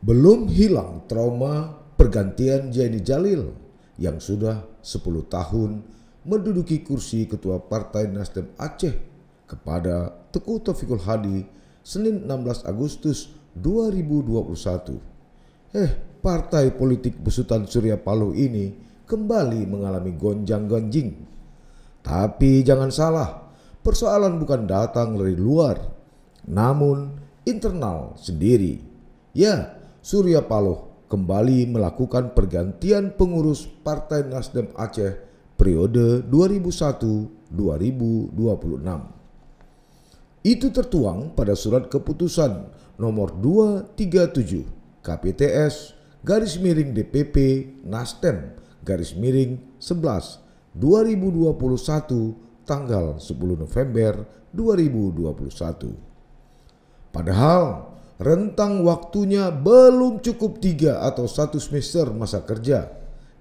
Belum hilang trauma pergantian Jaini Jalil yang sudah 10 tahun menduduki kursi Ketua Partai Nasdem Aceh kepada Teguh Taufikul Hadi Senin 16 Agustus 2021. Partai politik besutan Surya Paloh ini kembali mengalami gonjang-ganjing. Tapi jangan salah, persoalan bukan datang dari luar, namun internal sendiri. Ya, Surya Paloh kembali melakukan pergantian pengurus Partai Nasdem Aceh periode 2001-2026. Itu tertuang pada surat keputusan nomor 237 KPTS /DPP Nasdem /11 2021 tanggal 10 November 2021. Padahal rentang waktunya belum cukup 3 atau 1 semester masa kerja.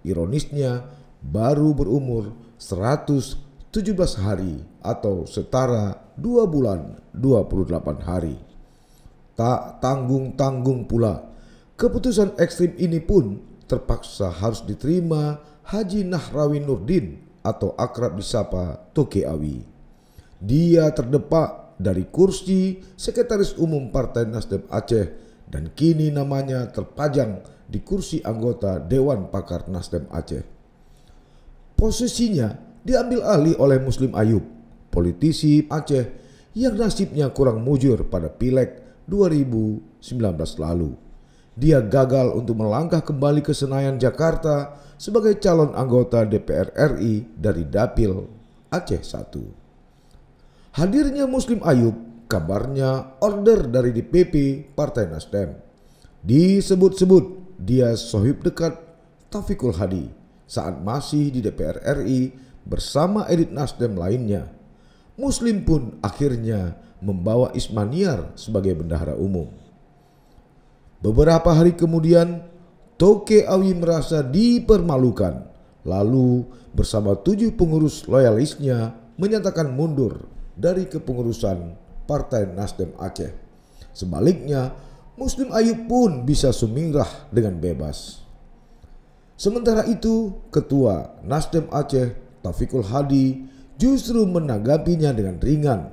Ironisnya baru berumur 117 hari atau setara 2 bulan 28 hari. Tak tanggung-tanggung pula, keputusan ekstrim ini pun terpaksa harus diterima Haji Nahrawi Nurdin atau akrab disapa Toke Awi. Dia terdepak dari kursi Sekretaris Umum Partai Nasdem Aceh dan kini namanya terpajang di kursi anggota Dewan Pakar Nasdem Aceh. Posisinya diambil alih oleh Muslim Ayub, politisi Aceh yang nasibnya kurang mujur pada Pileg 2019 lalu. Dia gagal untuk melangkah kembali ke Senayan, Jakarta sebagai calon anggota DPR RI dari Dapil Aceh 1. Hadirnya Muslim Ayub kabarnya order dari DPP Partai Nasdem. Disebut-sebut dia sohib dekat Taufikul Hadi saat masih di DPR RI bersama elit Nasdem lainnya. Muslim pun akhirnya membawa Ismaniar sebagai bendahara umum. Beberapa hari kemudian Toke Awi merasa dipermalukan, lalu bersama 7 pengurus loyalisnya menyatakan mundur dari kepengurusan Partai Nasdem Aceh. Sebaliknya, Muslim Ayub pun bisa sumingrah dengan bebas. Sementara itu, Ketua Nasdem Aceh Taufikul Hadi justru menanggapinya dengan ringan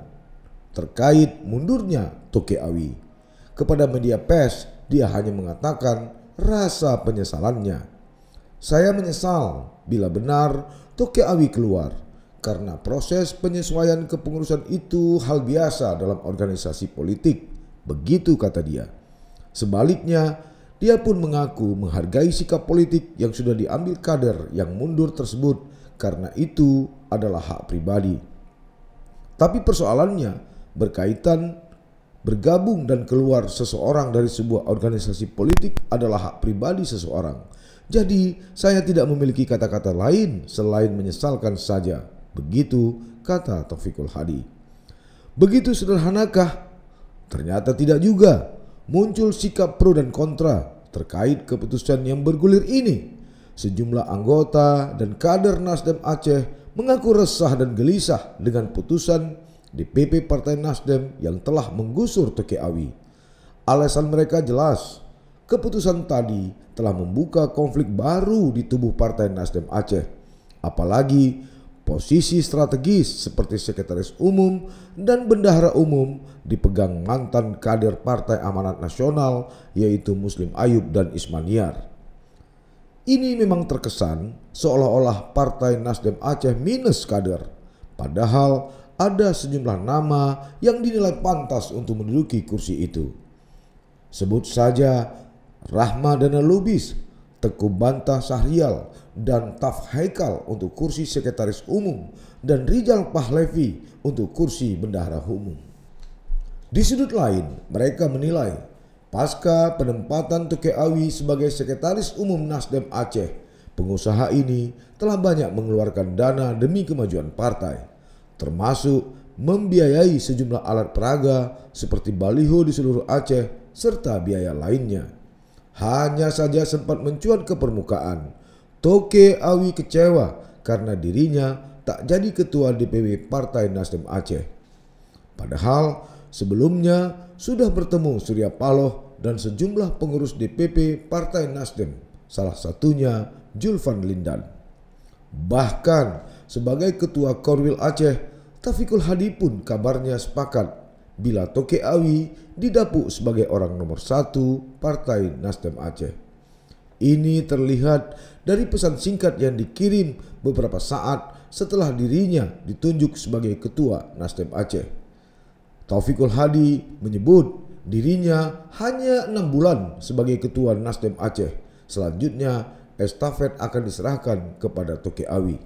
terkait mundurnya Toke Awi. Kepada media pers, dia hanya mengatakan rasa penyesalannya. Saya menyesal bila benar Toke Awi keluar, karena proses penyesuaian kepengurusan itu hal biasa dalam organisasi politik, begitu kata dia. Sebaliknya, dia pun mengaku menghargai sikap politik yang sudah diambil kader yang mundur tersebut karena itu adalah hak pribadi. Tapi persoalannya berkaitan bergabung dan keluar seseorang dari sebuah organisasi politik adalah hak pribadi seseorang. Jadi, saya tidak memiliki kata-kata lain selain menyesalkan saja. Begitu kata Taufikul Hadi. Begitu sederhanakah? Ternyata tidak juga. Muncul sikap pro dan kontra terkait keputusan yang bergulir ini. Sejumlah anggota dan kader Nasdem Aceh mengaku resah dan gelisah dengan putusan DPP Partai Nasdem yang telah menggusur Toke Awi. Alasan mereka jelas, keputusan tadi telah membuka konflik baru di tubuh Partai Nasdem Aceh. Apalagi posisi strategis seperti Sekretaris Umum dan Bendahara Umum dipegang mantan kader Partai Amanat Nasional yaitu Muslim Ayub dan Ismaniar. Ini memang terkesan seolah-olah Partai Nasdem Aceh minus kader. Padahal ada sejumlah nama yang dinilai pantas untuk menduduki kursi itu. Sebut saja Rahma Dana Lubis, Teguh Bantah Sahrial, dan Taf Haikal untuk kursi Sekretaris Umum dan Rijal Pahlevi untuk kursi Bendahara Umum. Di sudut lain, mereka menilai pasca penempatan Toke Awi sebagai Sekretaris Umum Nasdem Aceh, pengusaha ini telah banyak mengeluarkan dana demi kemajuan partai, termasuk membiayai sejumlah alat peraga seperti baliho di seluruh Aceh serta biaya lainnya. Hanya saja sempat mencuat ke permukaan, Toke Awi kecewa karena dirinya tak jadi ketua DPW Partai Nasdem Aceh. Padahal sebelumnya sudah bertemu Surya Paloh dan sejumlah pengurus DPP Partai Nasdem, salah satunya Julvan Lindan. Bahkan sebagai Ketua Korwil Aceh, Taufikul Hadi pun kabarnya sepakat bila Toke Awi didapuk sebagai orang nomor 1 Partai Nasdem Aceh. Ini terlihat dari pesan singkat yang dikirim beberapa saat setelah dirinya ditunjuk sebagai Ketua Nasdem Aceh. Taufikul Hadi menyebut dirinya hanya 6 bulan sebagai Ketua Nasdem Aceh. Selanjutnya estafet akan diserahkan kepada Toke Awi.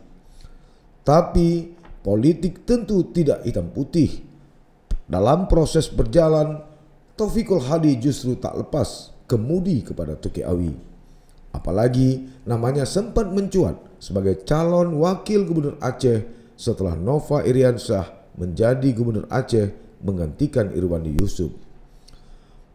Tapi politik tentu tidak hitam putih. Dalam proses berjalan, Taufikul Hadi justru tak lepas kemudi kepada Toke Awi. Apalagi namanya sempat mencuat sebagai calon wakil gubernur Aceh setelah Nova Iriansyah menjadi gubernur Aceh menggantikan Irwandi Yusuf.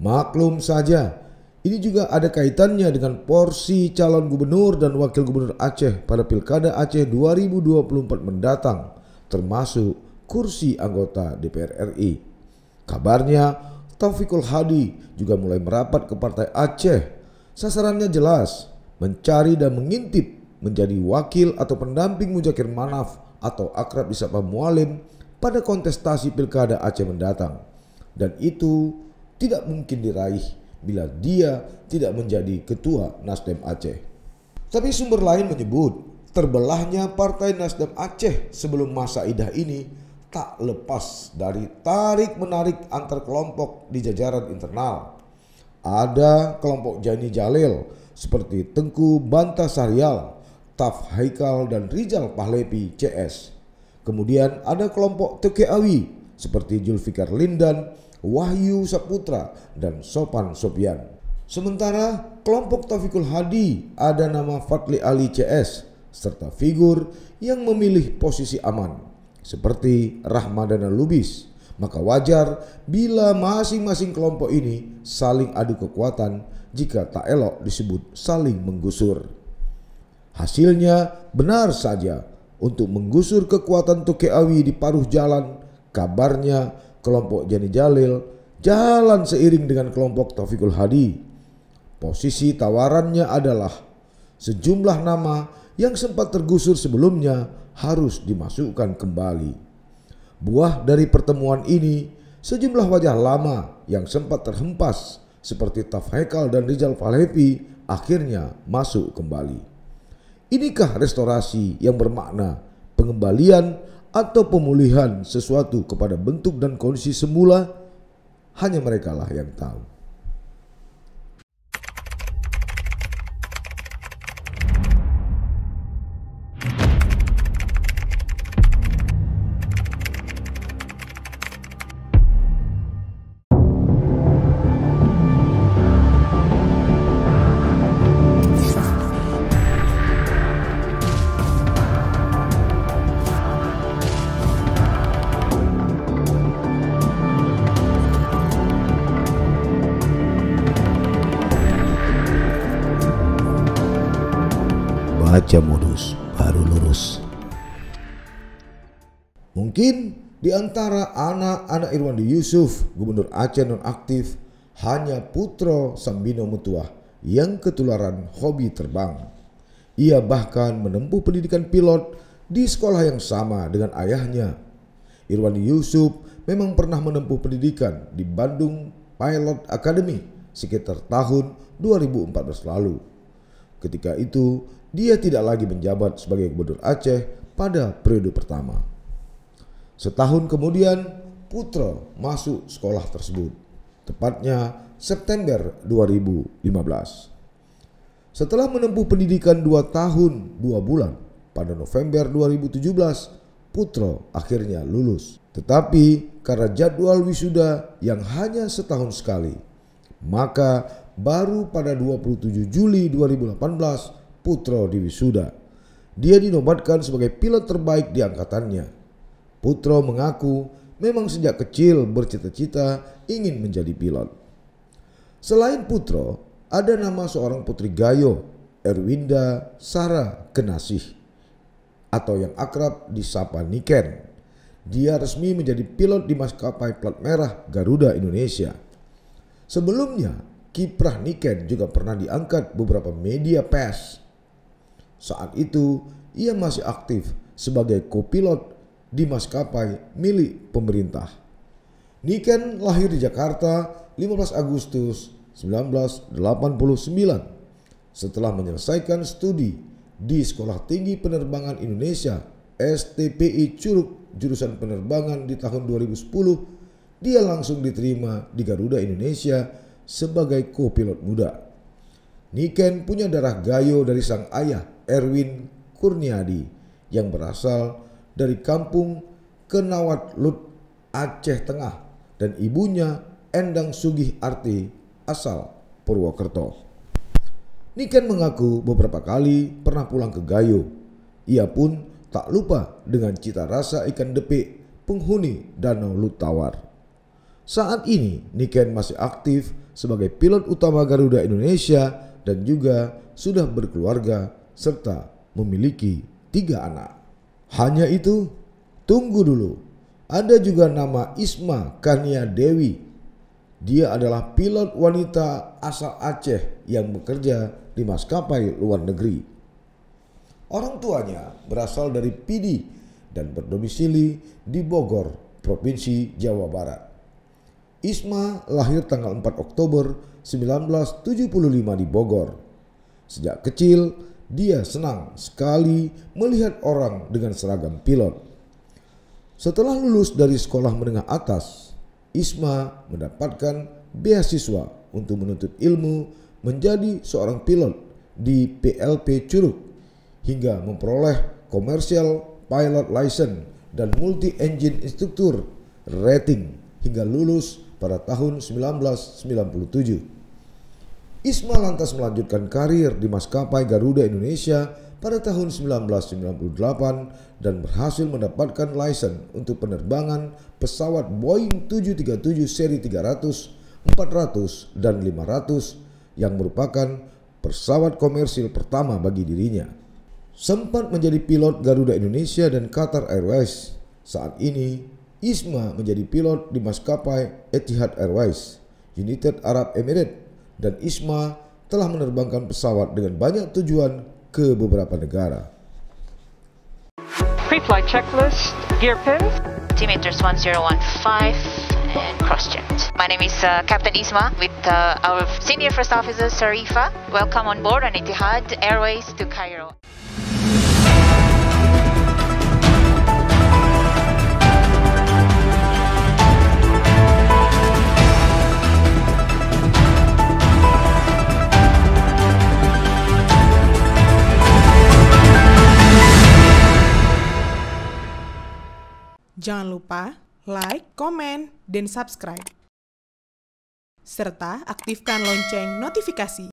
Maklum saja, ini juga ada kaitannya dengan porsi calon gubernur dan wakil gubernur Aceh pada Pilkada Aceh 2024 mendatang, termasuk kursi anggota DPR RI. Kabarnya Taufikul Hadi juga mulai merapat ke Partai Aceh. Sasarannya jelas, mencari dan mengintip menjadi wakil atau pendamping Mudzakkir Manaf atau akrab disapa Mualim pada kontestasi Pilkada Aceh mendatang. Dan itu tidak mungkin diraih bila dia tidak menjadi Ketua Nasdem Aceh. Tapi sumber lain menyebut terbelahnya Partai Nasdem Aceh sebelum masa idah ini tak lepas dari tarik-menarik antar kelompok di jajaran internal. Ada kelompok Jani Jalil seperti Tengku Bantah Sahrial, Taf Haikal dan Rizal Pahlepi CS. Kemudian ada kelompok Toke Awi seperti Julfikar Lindan, Wahyu Saputra dan Sopan Sopian. Sementara kelompok Taufikul Hadi ada nama Fadli Ali CS serta figur yang memilih posisi aman seperti Rahmadana Lubis. Maka wajar bila masing-masing kelompok ini saling adu kekuatan jika tak elok disebut saling menggusur. Hasilnya benar saja, untuk menggusur kekuatan Toke Awi di paruh jalan, kabarnya kelompok Jani Jalil jalan seiring dengan kelompok Taufikul Hadi. Posisi tawarannya adalah sejumlah nama yang sempat tergusur sebelumnya harus dimasukkan kembali. Buah dari pertemuan ini, sejumlah wajah lama yang sempat terhempas seperti Taf Haikal dan Rizal Pahlepi akhirnya masuk kembali. Inikah restorasi yang bermakna pengembalian atau pemulihan sesuatu kepada bentuk dan kondisi semula? Hanya merekalah yang tahu. Baca modus baru lurus. Mungkin di antara anak-anak Irwandi Yusuf, gubernur Aceh nonaktif, hanya Putro Sambino Mutuah yang ketularan hobi terbang. Ia bahkan menempuh pendidikan pilot di sekolah yang sama dengan ayahnya. Irwandi Yusuf memang pernah menempuh pendidikan di Bandung Pilot Academy sekitar tahun 2014 lalu. Ketika itu dia tidak lagi menjabat sebagai gubernur Aceh pada periode pertama. Setahun kemudian Putro masuk sekolah tersebut, tepatnya September 2015. Setelah menempuh pendidikan 2 tahun 2 bulan, pada November 2017 Putro akhirnya lulus. Tetapi karena jadwal wisuda yang hanya setahun sekali, maka baru pada 27 Juli 2018 Putro diwisuda. Dia dinobatkan sebagai pilot terbaik di angkatannya. Putro mengaku memang sejak kecil bercita-cita ingin menjadi pilot. Selain Putro, ada nama seorang putri Gayo, Erwinda Sarah Kenasih, atau yang akrab disapa Niken. Dia resmi menjadi pilot di maskapai plat merah Garuda Indonesia. Sebelumnya, kiprah Niken juga pernah diangkat beberapa media pers. Saat itu, ia masih aktif sebagai kopilot di maskapai milik pemerintah. Niken lahir di Jakarta 15 Agustus 1989 setelah menyelesaikan studi di Sekolah Tinggi Penerbangan Indonesia STPI Curug jurusan penerbangan di tahun 2010. Dia langsung diterima di Garuda Indonesia sebagai kopilot muda. Niken punya darah Gayo dari sang ayah Erwin Kurniadi yang berasal dari kampung Kenawat Lut, Aceh Tengah, dan ibunya Endang Sugih Arti asal Purwokerto. Niken mengaku beberapa kali pernah pulang ke Gayo. Ia pun tak lupa dengan cita rasa ikan depik penghuni Danau Lut Tawar. Saat ini Niken masih aktif sebagai pilot utama Garuda Indonesia dan juga sudah berkeluarga serta memiliki 3 anak. Hanya itu, tunggu dulu. Ada juga nama Isma Kania Dewi. Dia adalah pilot wanita asal Aceh yang bekerja di maskapai luar negeri. Orang tuanya berasal dari Pidi dan berdomisili di Bogor, Provinsi Jawa Barat. Isma lahir tanggal 4 Oktober 1975 di Bogor. Sejak kecil, dia senang sekali melihat orang dengan seragam pilot. Setelah lulus dari sekolah menengah atas, Isma mendapatkan beasiswa untuk menuntut ilmu menjadi seorang pilot di PLP Curug hingga memperoleh Commercial Pilot License dan Multi Engine Instructor Rating hingga lulus pada tahun 1997. Isma lantas melanjutkan karir di maskapai Garuda Indonesia pada tahun 1998 dan berhasil mendapatkan lisensi untuk penerbangan pesawat Boeing 737 seri 300, 400, dan 500 yang merupakan pesawat komersil pertama bagi dirinya. Sempat menjadi pilot Garuda Indonesia dan Qatar Airways. Saat ini Isma menjadi pilot di maskapai Etihad Airways, United Arab Emirates, dan Isma telah menerbangkan pesawat dengan banyak tujuan ke beberapa negara. Pre-flight checklist, gear pins. Altimeters 1015 and cross-checked. My name is Captain Isma with our Senior First Officer Sarifa. Welcome on board on Etihad Airways to Cairo. Jangan lupa like, komen, dan subscribe. Serta aktifkan lonceng notifikasi.